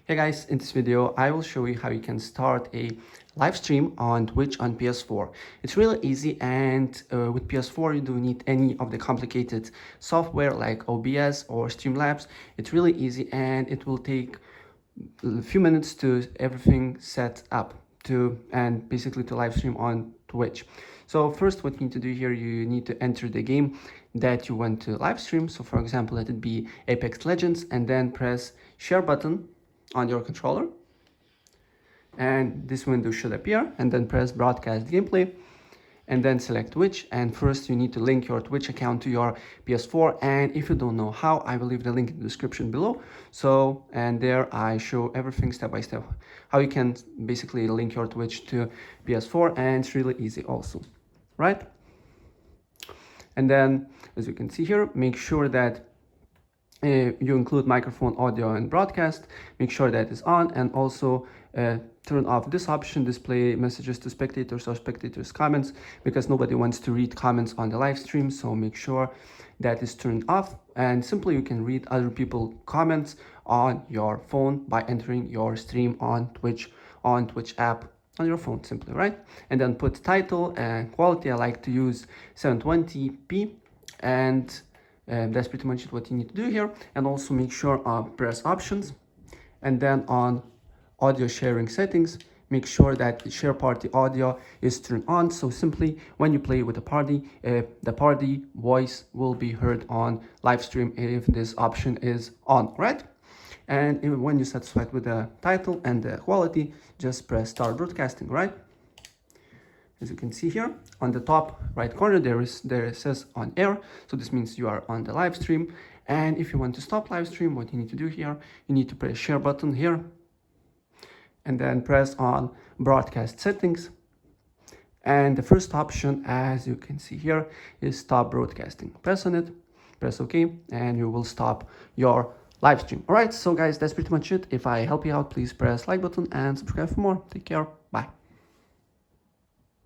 Hey guys, in this video I will show you how you can start a live stream on Twitch on PS4. It's really easy, and with PS4 you don't need any of the complicated software like OBS or Streamlabs. It's really easy and it will take a few minutes to everything set up and basically to live stream on Twitch. So first, what you need to do here, you need to enter the game that you want to live stream. So for example, let it be Apex Legends, and then press share button on your controller, and this window should appear, and then press broadcast gameplay and then select Twitch. And first you need to link your Twitch account to your PS4, and if you don't know how, I will leave the link in the description below. So, and there I show everything step by step how you can basically link your Twitch to PS4, and it's really easy also, right? And then as you can see here, make sure that you include microphone, audio, and broadcast. Make sure that is on, and also turn off this option, display messages to spectators or spectators comments, because nobody wants to read comments on the live stream. So make sure that is turned off, and simply you can read other people's comments on your phone by entering your stream on Twitch app on your phone, simply, right? And then put title and quality. I like to use 720p, and that's pretty much what you need to do here. And also make sure press options, and then on audio sharing settings, make sure that the share party audio is turned on. So simply when you play with a party, the party voice will be heard on live stream if this option is on, right? And when you're satisfied with the title and the quality, just press start broadcasting, right? As you can see here on the top right corner, there it says on air. So this means you are on the live stream. And if you want to stop live stream, what you need to do here, you need to press share button here, and then press on broadcast settings. And the first option, as you can see here, is stop broadcasting. Press on it, press OK, and you will stop your live stream. All right, so guys, that's pretty much it. If I help you out, please press like button and subscribe for more. Take care. Bye.